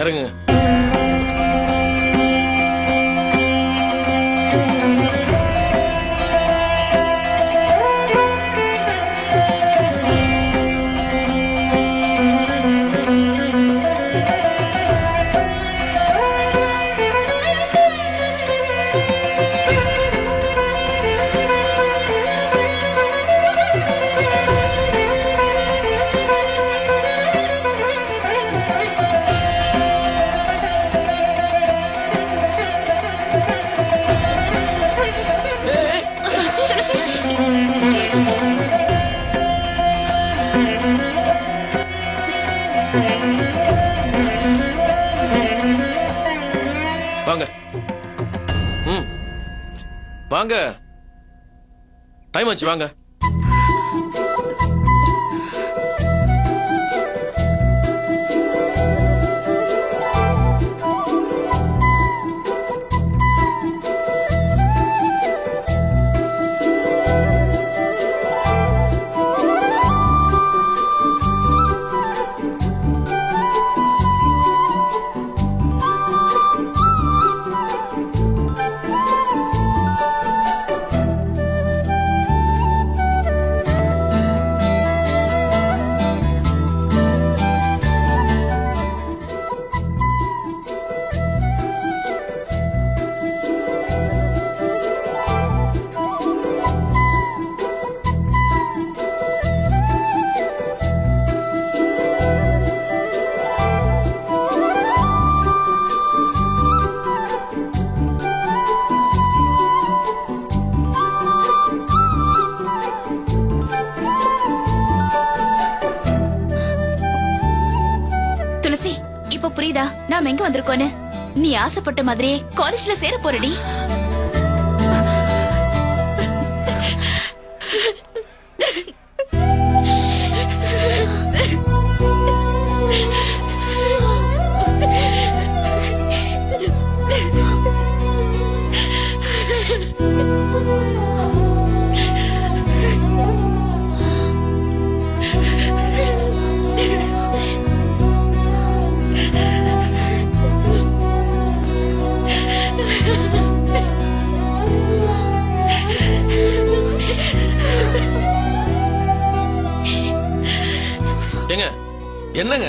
இறங்குங்க. வாங்க. வாங்க, டைம் ஆச்சு, வாங்க. துளசி, இப்ப புரியுதா நாம எங்க வந்திருக்கோன்னு? நீ ஆசைப்பட்ட மாதிரியே காலேஜ்ல சேர போறடி. ஏங்க, என்னங்க?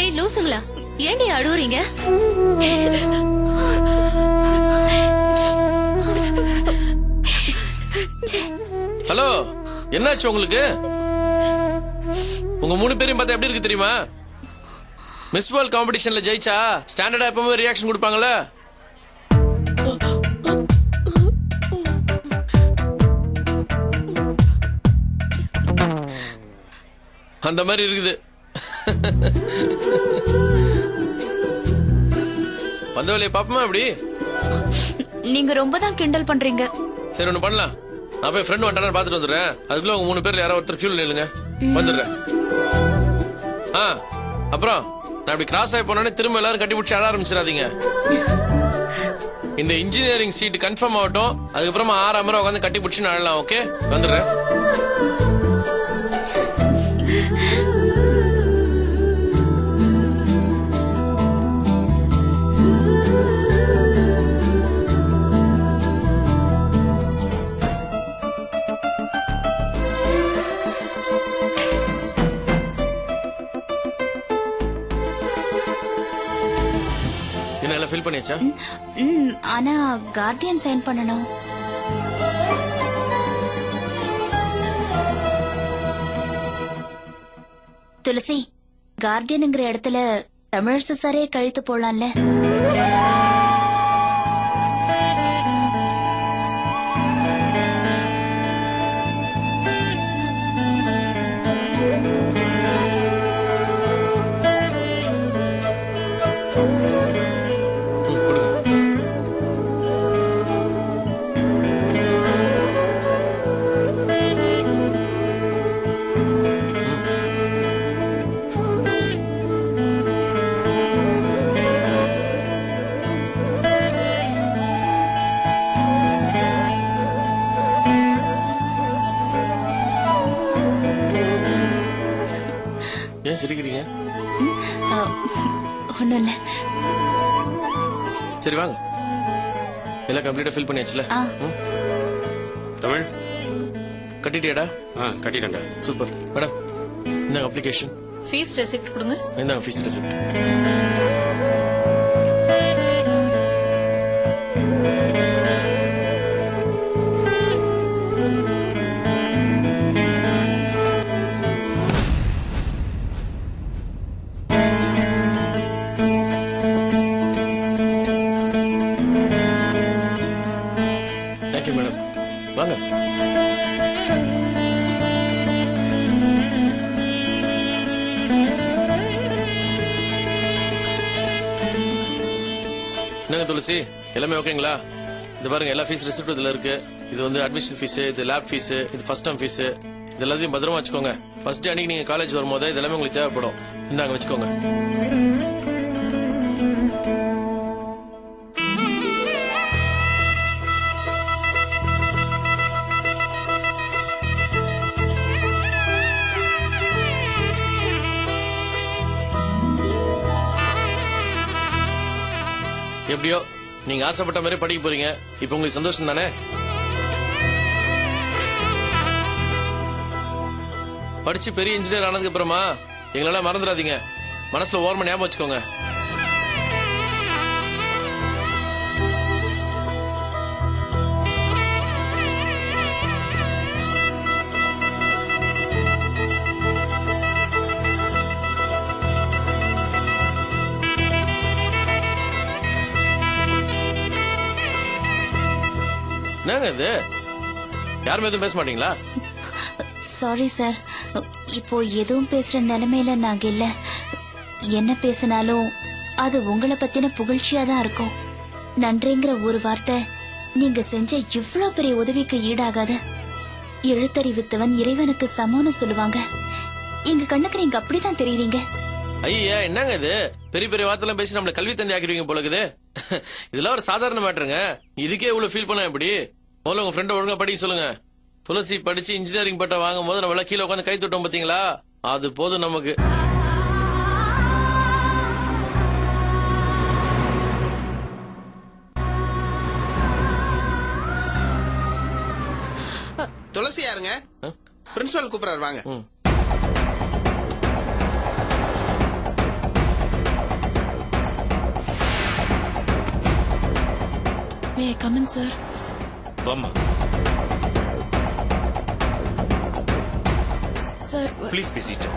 ஏய் லூசுங்களா, ஏண்டி அழுவுறீங்க? ஹலோ, என்னாச்சு உங்களுக்கு? உங்க 3 பேரையும் பார்த்தா எப்படி இருக்கு தெரியுமா? மிஸ் வேர்ல்ட் காம்படிஷன்ல ஜெயிச்சா ஸ்டாண்டர்டா எப்பவுமே ரியாக்ஷன் கொடுப்பாங்கல்ல, அந்த மாதிரி இருக்குது. வந்தவளைய பாப்பமா அப்படி? நீங்க ரொம்ப தான் கிண்டல் பண்றீங்க. சரி, ஒண்ணு பண்ணலாம். நான் போய் ஃப்ரெண்ட் வந்துட்டானு பாத்துட்டு வந்துடுறேன். அதுக்குள்ள உங்க 3 பேர்ல யாரோ ஒருத்தர் கியூல நில்லுங்க. வந்துடுறேன். அப்புறம் நான் இப்படி கிராஸ் ஆகி போனோடனே திரும்ப எல்லாரும் கட்டி பிடிச்சி அழ ஆரம்பிச்சிடாதீங்க. இந்த இன்ஜினியரிங் சீட் கன்ஃபார்ம் ஆகட்டும். அதுக்கப்புறமா 6 முறை உட்காந்து கட்டி பிடிச்சி அழலாம். ஓகே, வந்துடுறேன். என்ன எல்லாம் ஃபில் பண்ணியாச்சா? ஆனா கார்டியன் சைன் பண்ணணும். துளசி, கார்டியனுங்கிற இடத்துல தமிழரசு சாரே கழுத்து போடலாம்ல? ஏன் சிரிக்கிறீங்க? ஒண்ணும் இல்ல. சரி வாங்க, எல்லாம் கம்ப்ளீட்டா ஃபில் பண்ணியாச்சுல? ஆ. தமிழ் கட்டிட்டியாடா? கட்டிட்டேன்டா. சூப்பர். மேடம் இந்தாங்க அப்ளிகேஷன். ஃபீஸ் ரெசிப்ட் கொடுங்க. இந்தாங்க ஃபீஸ் ரெசிப்ட். Thank you madam. வாங்க. என்னங்க துளசி, எல்லாமே ஓகேங்களா? இது பாருங்க, எல்லா ஃபீஸ் ரெசிப்ட் இதுல இருக்கு. இது வந்து அட்மிஷன் ஃபீஸ், இது லேப் ஃபீஸ், இது ஃபர்ஸ்ட் டர்ம் ஃபீஸ். இது எல்லாத்தையும் பத்திரமா வச்சுக்கோங்க. ஃபர்ஸ்ட் அன்னைக்கு நீங்க காலேஜ் வரும்போது இது எல்லாமே உங்களுக்கு தேவைப்படும். இந்தாங்க வச்சுக்கோங்க. எப்படியோ நீங்க ஆசைப்பட்ட மாதிரி படிக்க போறீங்க. இப்ப உங்களுக்கு சந்தோஷம் தானே? படிச்சு பெரிய இன்ஜினியர் ஆனதுக்கு அப்புறமா எங்களெல்லாம் மறந்துடாதீங்க. மனசுல ஓரமா ஞாபகம் வச்சுக்கோங்க. என்னங்க இது, யாருமே எதுவும் பேச மாட்டீங்களா? சாரி சார், இப்போ எதுவும் பேசுற நிலைமையில நாங்க இல்ல. என்ன பேசினாலும் அது உங்களை பத்தின புகழ்ச்சியா தான் இருக்கும். நன்றிங்கிற ஒரு வார்த்தை நீங்க செஞ்ச இவ்ளோ பெரிய உதவிக்கு ஈடாகாது. எழுத்தறிவித்தவன் இறைவனுக்கு சமம்னு சொல்லுவாங்க. எங்க கண்ணுக்கு நீங்க அப்படிதான் தெரியுறீங்க. ஐயா என்னங்க இது, பெரிய பெரிய வார்த்தைலாம் பேசி நம்மள கல்வி தந்தை ஆக்கிடுவீங்க போல இருக்குது. இதெல்லாம் ஒரு சாதாரண மேட்டருங்க. இதுக்கே இவ்வளவு ஃபீல் பண்ண எப்படி? முதல்ல உங்க ஃப்ரெண்ட் ஒழுங்கா படிக்க சொல்லுங்க. துளசி படிச்சு இன்ஜினியரிங் பட்டம் வாங்கும் போது நம்ம கீழே உட்காந்து கை தொட்டோம் பாத்தீங்களா? அது போதும் நமக்கு. துளசி யாருங்க? பிரின்சிபால் கூப்பிடுறாரு, வாங்க. May I come in sir? வாமா சார். Please be seated.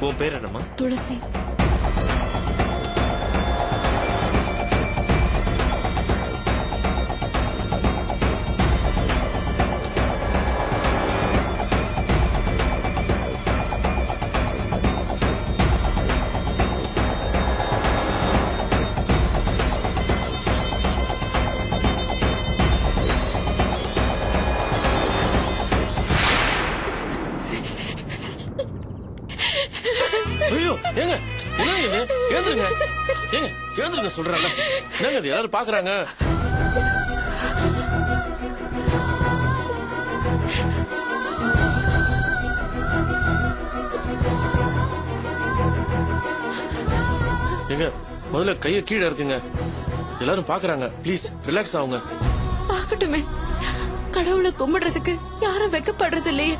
உன் பேர் என்னம்மா? துளசி. ஐயோ ஏங்க, என்னங்க இது? எழுந்துருங்க ஏங்க, எழுந்துருங்க சொல்றேன். என்னங்க இது, எல்லாரும் பாக்குறாங்க. ஏங்க முதல்ல கைய கீழே இருக்குங்க, எல்லாரும் பாக்குறாங்க. ப்ளீஸ் ரிலாக்ஸ் ஆகுங்க. பாக்கட்டுமே, கடவுளை கும்பிடுறதுக்கு யாரும் வெக்கப்படுறது இல்லையே.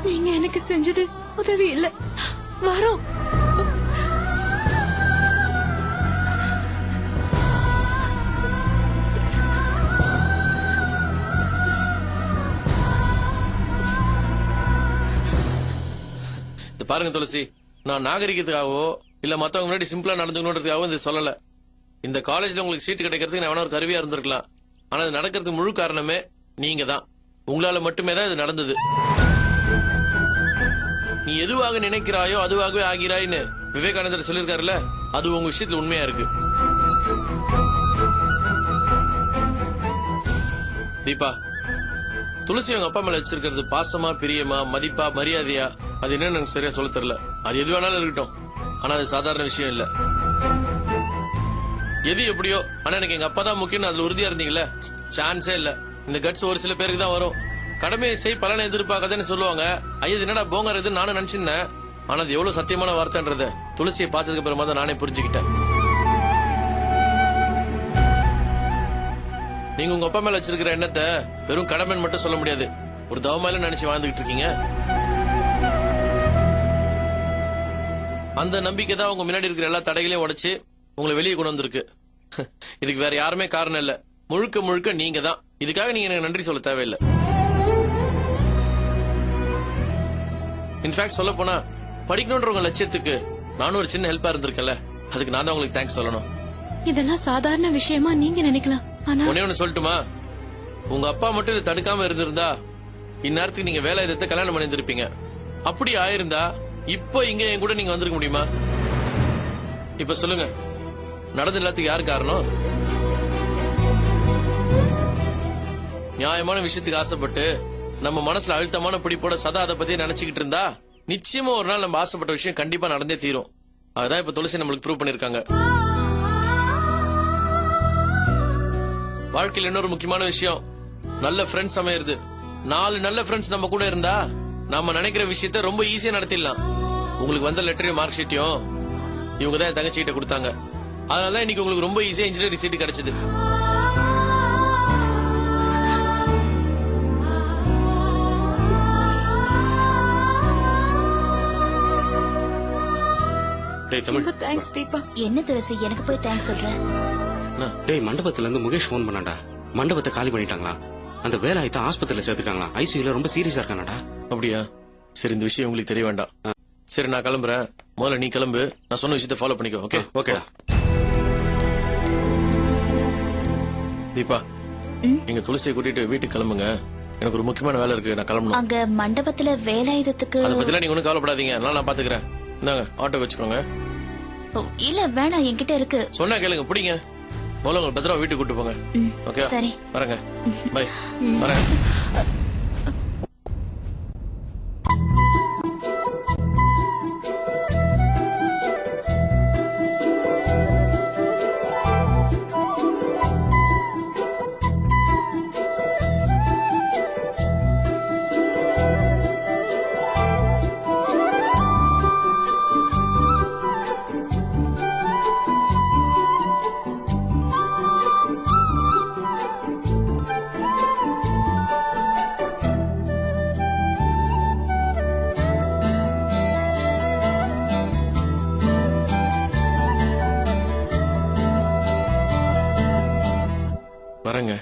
நீங்க எனக்கு செஞ்சது உதவி இல்ல, வரோம். பாருங்க துளசி, நான் நாகரிகத்துக்காகவோ இல்ல மத்தவங்க முன்னாடி சிம்பிளா நடந்துக்கணுன்றதுக்காகவோ இது சொல்லல. இந்த காலேஜ்ல உங்களுக்கு சீட் கிடைக்கிறதுக்கு நான் ஒரு கருவியா இருந்திருக்கலாம். ஆனா இது நடக்கிறதுக்கு முழு காரணமே நீங்க தான். உங்களால மட்டுமே தான் இது நடந்தது. நீ எதுவாக நினைக்கிறாயோ அதுவாகவே ஆகிறாய்னு விவேகானந்தர் சொல்லியிருக்காருல்ல, அது உங்க விஷயத்துல உண்மையா இருக்கு. தீபா, துளசி அவங்க அப்பா மேல வச்சிருக்கிறது பாசமா, பிரியமா, மதிப்பா, மரியாதையா, அது என்னன்னு எனக்கு சரியா சொல்ல தெரியல. அது எது வேணாலும் இருக்கட்டும், ஆனா அது சாதாரண விஷயம் இல்ல. எது எப்படியோ, ஆனா எனக்கு எங்க அப்பா தான் முக்கியம், அதுல உறுதியா இருந்தீங்கல்ல, சான்ஸே இல்ல. இந்த கட்ஸ் ஒரு சில பேருக்கு தான் வரும். கடமையை செய் பலனை எதிர்பார்க்காதேன்னு சொல்லுவாங்க. ஐயா இது என்னடா போங்கறது நானும் நினைச்சிருந்தேன். ஆனா அது எவ்வளவு சத்தியமான வார்த்தைன்றத துளசியை பார்த்ததுக்கு அப்புறமா தான் நானே புரிஞ்சுக்கிட்டேன். நீங்க உங்க அப்பா மேல வச்சிருக்கிற எண்ணத்தை வெறும் கடமைன்னு மட்டும் சொல்ல முடியாது. ஒரு தவமாயில நினைச்சு வாழ்ந்துகிட்டு இருக்கீங்க. அந்த நம்பிக்கை தான் உங்க முன்னாடி இருக்கிற எல்லா தடைகளையும் உடைச்சு உங்களை வெளியே கொண்டு வந்திருக்கு. இதுக்கு வேற யாருமே காரணம் இல்ல, முழுக்க முழுக்க நீங்க தான். இதுக்காக நீங்க எனக்கு நன்றி சொல்ல தேவையில்லை. இன்ஃபேக்ட் சொல்ல போனா படிக்கணும்ன்ற உங்க லட்சியத்துக்கு நானும் ஒரு சின்ன ஹெல்ப்பா இருந்திருக்கேன்ல, அதுக்கு நான் தான் உங்களுக்கு தேங்க்ஸ் சொல்லணும். இதெல்லாம் சாதாரண விஷயமா நீங்க நினைக்கலாம், ஆனா ஒன்னே ஒண்ணு சொல்லட்டுமா? உங்க அப்பா மட்டும் இதை தடுக்காம இருந்திருந்தா இந்நேரத்துக்கு நீங்க வேலை இதை கல்யாணம் பண்ணிருப்பீங்க. அப்படி ஆயிருந்தா இப்போ இங்க என் கூட நீங்க வந்திருக்க முடியுமா? இப்ப சொல்லுங்க, நடந்த எல்லாத்துக்கு யாரு காரணம்? நியாயமான விஷயத்துக்கு ஆசைப்பட்டு நம்ம மனசுல அழுத்தமான பிடிப்போட சதா அதை பத்தியே நினைச்சுக்கிட்டு இருந்தா நிச்சயமா ஒரு நாள் நம்ம ஆசைப்பட்ட விஷயம் கண்டிப்பா நடந்தே தீரும். அதுதான் இப்ப துளசி நம்மளுக்கு ப்ரூவ் பண்ணிருக்காங்க. வாழ்க்கையில் இன்னொரு முக்கியமான விஷயம், நல்ல ஃப்ரெண்ட்ஸ் அமையிறது. 4 நல்ல ஃப்ரெண்ட்ஸ் நம்ம கூட இருந்தா நாம நினைக்கிற விஷயத்த ரொம்ப ஈஸியா நடத்திடலாம். உங்களுக்கு வந்த லெட்டரையும் மார்க் ஷீட்டையும் இவங்க தான் என் தங்கச்சிகிட்ட கொடுத்தாங்க. அதனாலதான் இன்னைக்கு உங்களுக்கு ரொம்ப ஈஸியா இன்ஜினியரிங் சீட் கிடைச்சது. டேய் தமிழ், ரொம்ப தேங்க்ஸ் தீபா. என்ன துளசி எனக்கு போய் தேங்க்ஸ் சொல்றேன்? டேய் மண்டபத்துல இருந்து முகேஷ் ஃபோன் பண்ணாண்டா. மண்டபத்தை காலி பண்ணிட்டாங்களா? அந்த வேலாயத்தை ஆஸ்பத்திரியில சேர்த்துக்காங்களா? ஐசியூல ரொம்ப சீரியஸா இருக்கானடா. அப்படியா? சரி, இந்த விஷயம் உங்களுக்கு தெரிய வேண்டாம். சரி, நான் கிளம்புறேன். முதல்ல நீ கிளம்பு, நான் சொன்ன விஷயத்தை ஃபாலோ பண்ணிக்கோ. ஓகே? ஓகேடா. தீபா, நீங்க துளசியை கூட்டிட்டு வீட்டுக்கு கிளம்புங்க. எனக்கு ஒரு முக்கியமான வேலை இருக்கு, நான் கிளம்பணும். அங்க மண்டபத்துல வேலாயுதத்துக்கு அதை பத்திலாம் நீங்க ஒன்னும் கவலைப்படாதீங்க, அதனால நான் பாத்துக்கிறேன். இந்தாங்க ஆட்டோ வச்சுக்கோங்க. ஓ, இல்ல வேணாம், என்கிட்ட இருக்கு. சொன்னா கேளுங்க, பிடிங்க. முதல்ல உங்களை பத்திரமா வீட்டுக்கு கூட்டு போங்க. ஓகே? சரி. வரேங்க. பை. வரேன். வரேங்க.